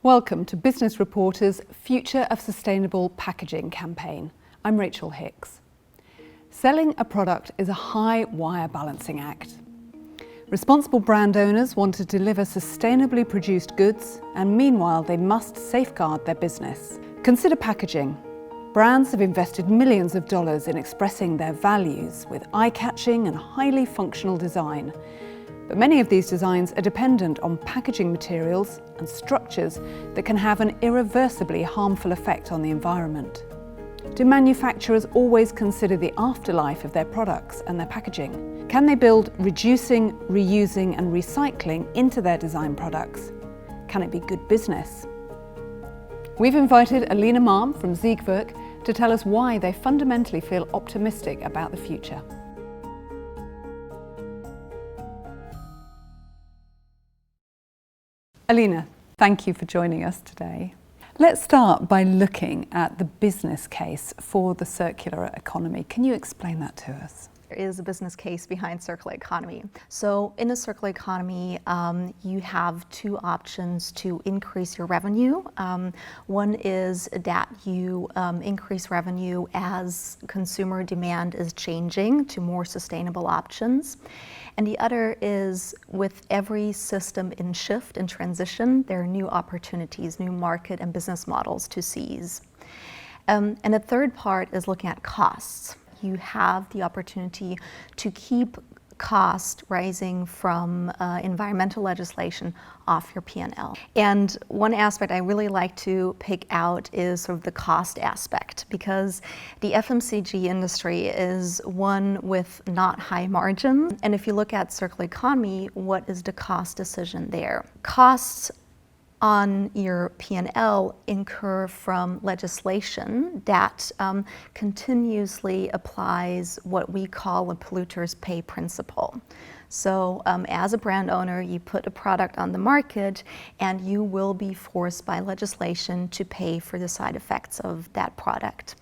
Welcome to Business Reporter's Future of Sustainable Packaging campaign. I'm Rachel Hicks. Selling a product is a high wire balancing act. Responsible brand owners want to deliver sustainably produced goods, and meanwhile they must safeguard their business. Consider packaging. Brands have invested millions of dollars in expressing their values with eye-catching and highly functional design. But many of these designs are dependent on packaging materials and structures that can have an irreversibly harmful effect on the environment. Do manufacturers always consider the afterlife of their products and their packaging? Can they build reducing, reusing and recycling into their design products? Can it be good business? We've invited Alina Malm from Siegwerk to tell us why they fundamentally feel optimistic about the future. Alina, thank you for joining us today. Let's start by looking at the business case for the circular economy. Can you explain that to us? There is a business case behind circular economy. So in a circular economy, you have two options to increase your revenue. One is that you increase revenue as consumer demand is changing to more sustainable options. And the other is with every system in shift and transition, there are new opportunities, new market and business models to seize. And the third part is looking at costs. You have the opportunity to keep cost rising from environmental legislation off your P&L. And one aspect I really like to pick out is sort of the cost aspect, because the FMCG industry is one with not high margins. And if you look at circular economy, what is the cost decision there? Costs on your P&L incur from legislation that continuously applies what we call a polluter's pay principle. So as a brand owner, you put a product on the market and you will be forced by legislation to pay for the side effects of that product.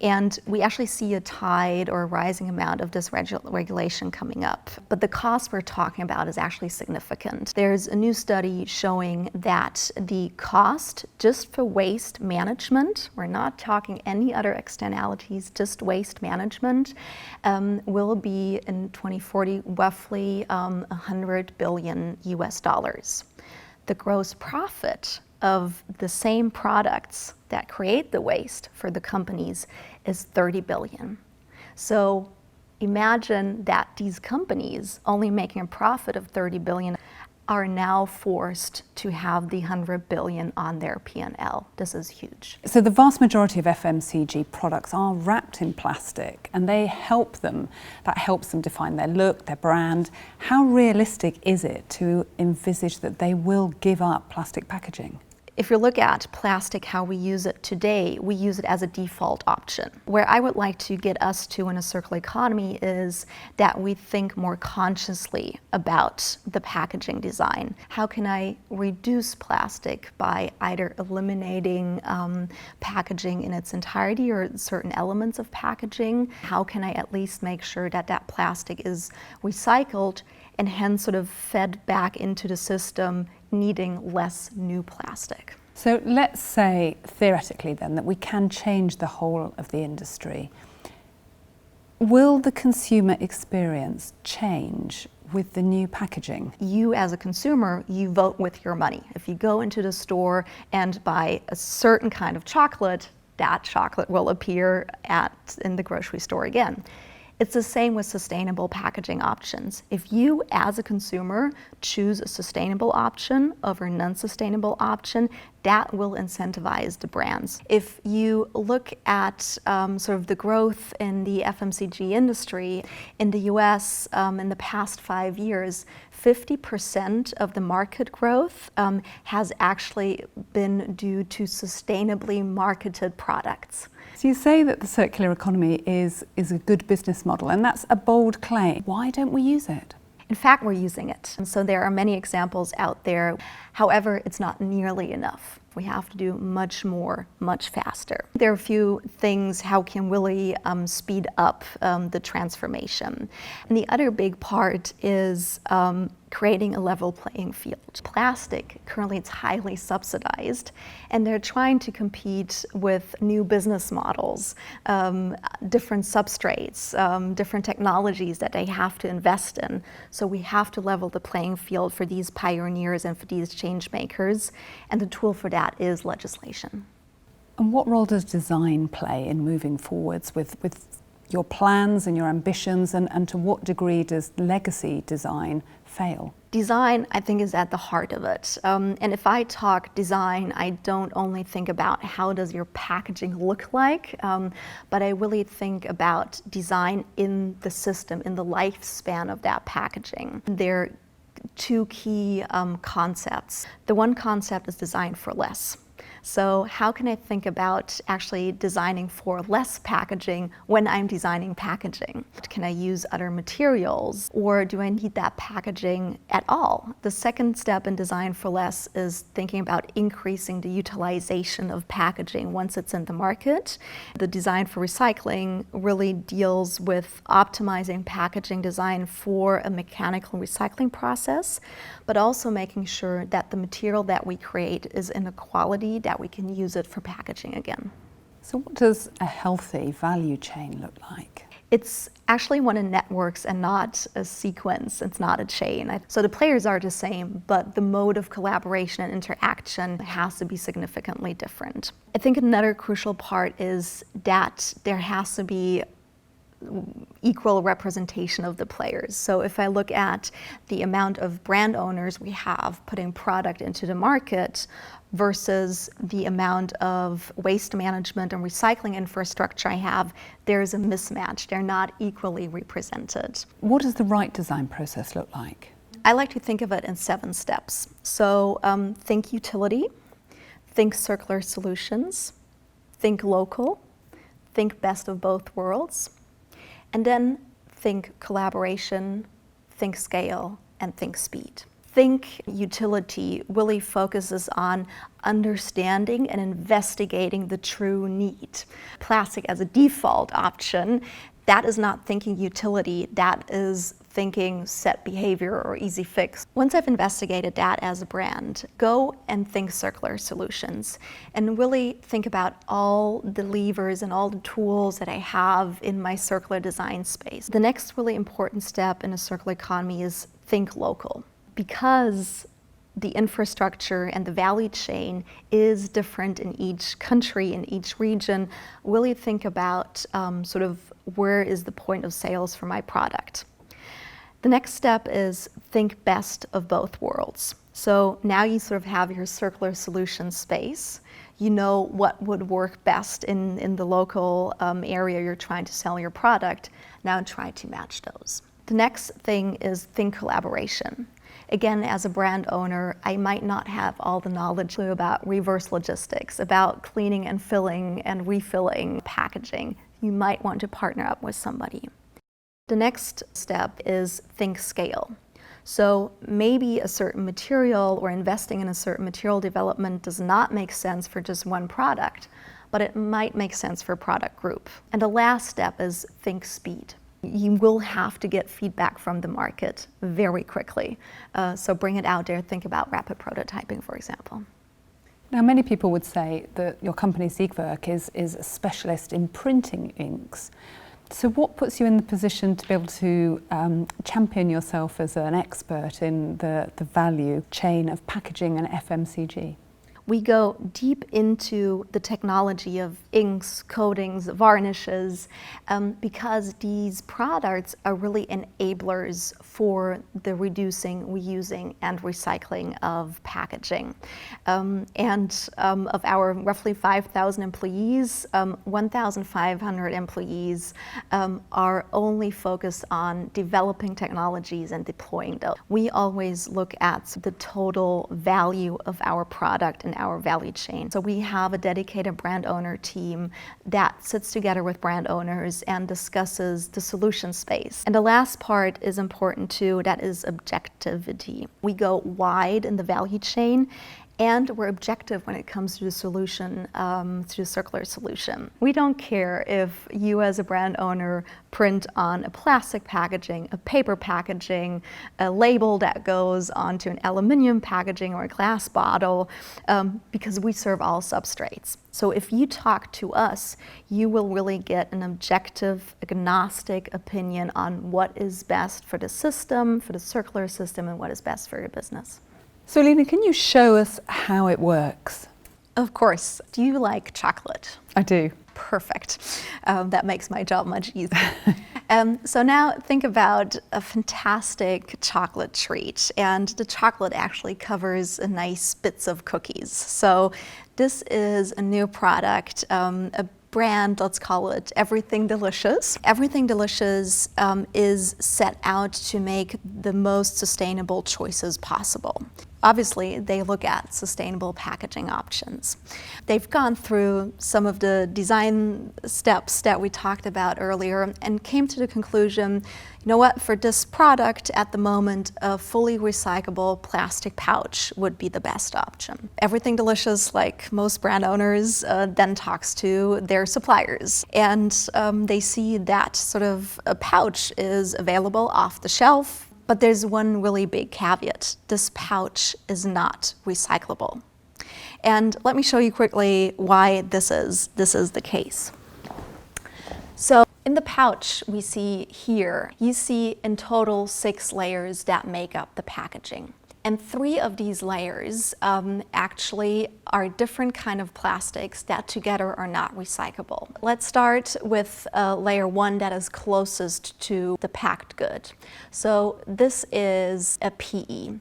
And we actually see a tide or a rising amount of this regulation coming up. But the cost we're talking about is actually significant. There's a new study showing that the cost just for waste management, we're not talking any other externalities, just waste management, will be in 2040 roughly $100 billion US. The gross profit of the same products that create the waste for the companies is 30 billion. So imagine that these companies only making a profit of 30 billion are now forced to have the 100 billion on their P&L. This is huge. So the vast majority of FMCG products are wrapped in plastic, and that helps them define their look, their brand. How realistic is it to envisage that they will give up plastic packaging? If you look at plastic, how we use it today, we use it as a default option. Where I would like to get us to in a circular economy is that we think more consciously about the packaging design. How can I reduce plastic by either eliminating packaging in its entirety or certain elements of packaging? How can I at least make sure that that plastic is recycled and hence sort of fed back into the system, needing less new plastic? So let's say, theoretically then, that we can change the whole of the industry. Will the consumer experience change with the new packaging? You as a consumer, you vote with your money. If you go into the store and buy a certain kind of chocolate, that chocolate will appear in the grocery store again. It's the same with sustainable packaging options. If you, as a consumer, choose a sustainable option over a non-sustainable option, that will incentivize the brands. If you look at sort of the growth in the FMCG industry, in the US in the past 5 years, 50% of the market growth has actually been due to sustainably marketed products. So you say that the circular economy is a good business model, and that's a bold claim. Why don't we use it? In fact, we're using it. And so there are many examples out there. However, it's not nearly enough. We have to do much more, much faster. There are a few things how can really speed up the transformation. And the other big part is creating a level playing field. Plastic, currently it's highly subsidized, and they're trying to compete with new business models, different substrates, different technologies that they have to invest in. So we have to level the playing field for these pioneers and for these change makers, and the tool for that is legislation. And what role does design play in moving forwards with your plans and your ambitions, and to what degree does legacy design fail? Design, I think, is at the heart of it. And if I talk design, I don't only think about how does your packaging look like, but I really think about design in the system, in the lifespan of that packaging. There are two key concepts. The one concept is design for less. So how can I think about actually designing for less packaging when I'm designing packaging? Can I use other materials, or do I need that packaging at all? The second step in design for less is thinking about increasing the utilization of packaging once it's in the market. The design for recycling really deals with optimizing packaging design for a mechanical recycling process, but also making sure that the material that we create is in a quality that we can use it for packaging again. So what does a healthy value chain look like? It's actually one of networks and not a sequence. It's not a chain. So the players are the same, but the mode of collaboration and interaction has to be significantly different. I think another crucial part is that there has to be equal representation of the players. So if I look at the amount of brand owners we have putting product into the market versus the amount of waste management and recycling infrastructure I have, there's a mismatch. They're not equally represented. What does the right design process look like? I like to think of it in 7 steps. So think utility, think circular solutions, think local, think best of both worlds, and then think collaboration, think scale, and think speed. Think utility really focuses on understanding and investigating the true need. Plastic as a default option, that is not thinking utility, that is thinking set behavior or easy fix. Once I've investigated that as a brand, go and think circular solutions and really think about all the levers and all the tools that I have in my circular design space. The next really important step in a circular economy is think local. Because the infrastructure and the value chain is different in each country, in each region, really think about sort of where is the point of sales for my product. The next step is think best of both worlds. So now you sort of have your circular solution space. You know what would work best in the local area you're trying to sell your product. Now try to match those. The next thing is think collaboration. Again, as a brand owner, I might not have all the knowledge about reverse logistics, about cleaning and filling and refilling packaging. You might want to partner up with somebody. The next step is think scale. So maybe a certain material or investing in a certain material development does not make sense for just one product, but it might make sense for a product group. And the last step is think speed. You will have to get feedback from the market very quickly. So bring it out there, think about rapid prototyping, for example. Now, many people would say that your company Siegwerk is a specialist in printing inks. So what puts you in the position to be able to champion yourself as an expert in the value chain of packaging and FMCG? We go deep into the technology of inks, coatings, varnishes, because these products are really enablers for the reducing, reusing, and recycling of packaging. Of our roughly 5,000 employees, 1,500 employees are only focused on developing technologies and deploying those. We always look at the total value of our product and our value chain. So we have a dedicated brand owner team that sits together with brand owners and discusses the solution space. And the last part is important too, that is objectivity. We go wide in the value chain, and we're objective when it comes to the solution, to the circular solution. We don't care if you as a brand owner print on a plastic packaging, a paper packaging, a label that goes onto an aluminum packaging or a glass bottle, because we serve all substrates. So if you talk to us, you will really get an objective, agnostic opinion on what is best for the system, for the circular system, and what is best for your business. So Lena, can you show us how it works? Of course. Do you like chocolate? I do. Perfect. That makes my job much easier. So now think about a fantastic chocolate treat, and the chocolate actually covers a nice bits of cookies. So this is a new product, a brand, let's call it Everything Delicious. Everything Delicious is set out to make the most sustainable choices possible. Obviously, they look at sustainable packaging options. They've gone through some of the design steps that we talked about earlier and came to the conclusion, you know what, for this product at the moment, a fully recyclable plastic pouch would be the best option. Everything Delicious, like most brand owners, then talks to their suppliers. And they see that sort of a pouch is available off the shelf. But there's one really big caveat. This pouch is not recyclable. And let me show you quickly why this is the case. So in the pouch we see here, you see in total 6 layers that make up the packaging. And 3 of these layers actually are different kind of plastics that together are not recyclable. Let's start with layer 1 that is closest to the packed good. So this is a PE.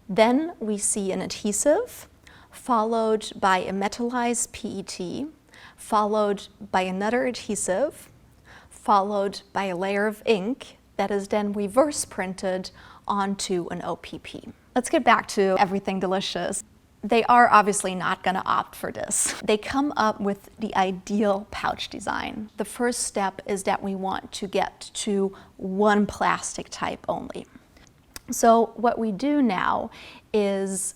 Then we see an adhesive, followed by a metallized PET, followed by another adhesive, followed by a layer of ink that is then reverse printed onto an OPP. Let's get back to Everything Delicious. They are obviously not going to opt for this. They come up with the ideal pouch design. The first step is that we want to get to one plastic type only. So what we do now is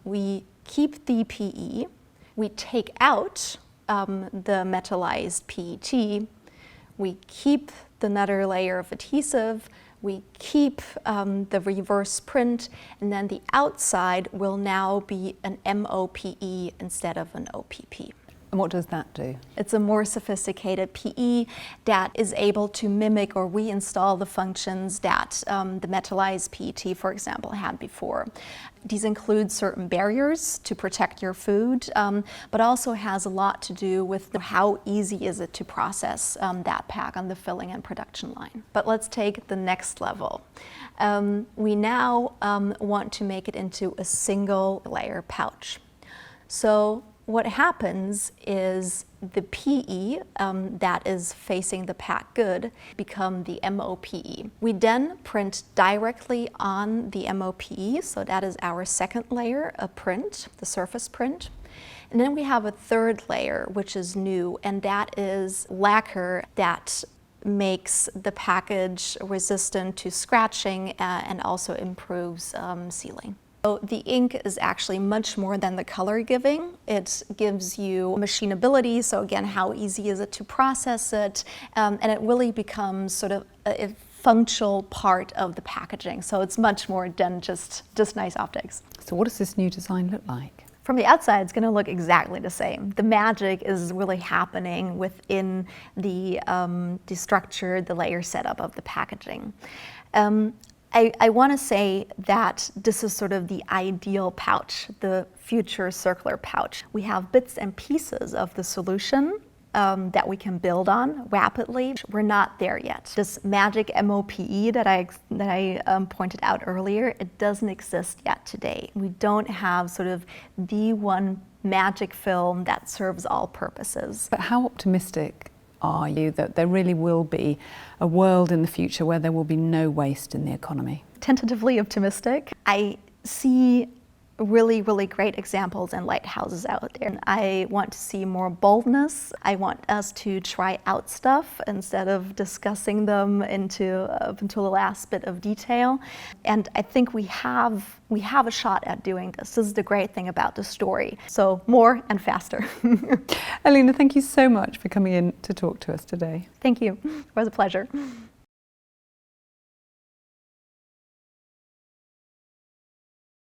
we keep the PE, we take out the metallized PET, we keep the another layer of adhesive, we keep the reverse print, and then the outside will now be an MOPE instead of an OPP. And what does that do? It's a more sophisticated PE that is able to mimic or reinstall the functions that the metallized PET, for example, had before. These include certain barriers to protect your food, but also has a lot to do with how easy is it to process that pack on the filling and production line. But let's take the next level. We now want to make it into a single layer pouch. So what happens is the PE that is facing the packed good become the MOPE. We then print directly on the MOPE, so that is our second layer of print, the surface print. And then we have a third layer, which is new, and that is lacquer that makes the package resistant to scratching and also improves sealing. So the ink is actually much more than the color giving. It gives you machinability, so again, how easy is it to process it, and it really becomes sort of a functional part of the packaging. So it's much more than just structure optics. So what does this new design look like? From the outside, it's going to look exactly the same. The magic is really happening within the structure, the layer setup of the packaging. I want to say that this is sort of the ideal pouch, the future circular pouch. We have bits and pieces of the solution that we can build on rapidly. We're not there yet. This magic MOPE that I pointed out earlier, it doesn't exist yet today. We don't have sort of the one magic film that serves all purposes. But how optimistic are you that there really will be a world in the future where there will be no waste in the economy? Tentatively optimistic. I see really, really great examples and lighthouses out there. I want to see more boldness. I want us to try out stuff instead of discussing them up until the last bit of detail. And I think we have a shot at doing this. This is the great thing about the story. So more and faster. Alina, thank you so much for coming in to talk to us today. Thank you. It was a pleasure.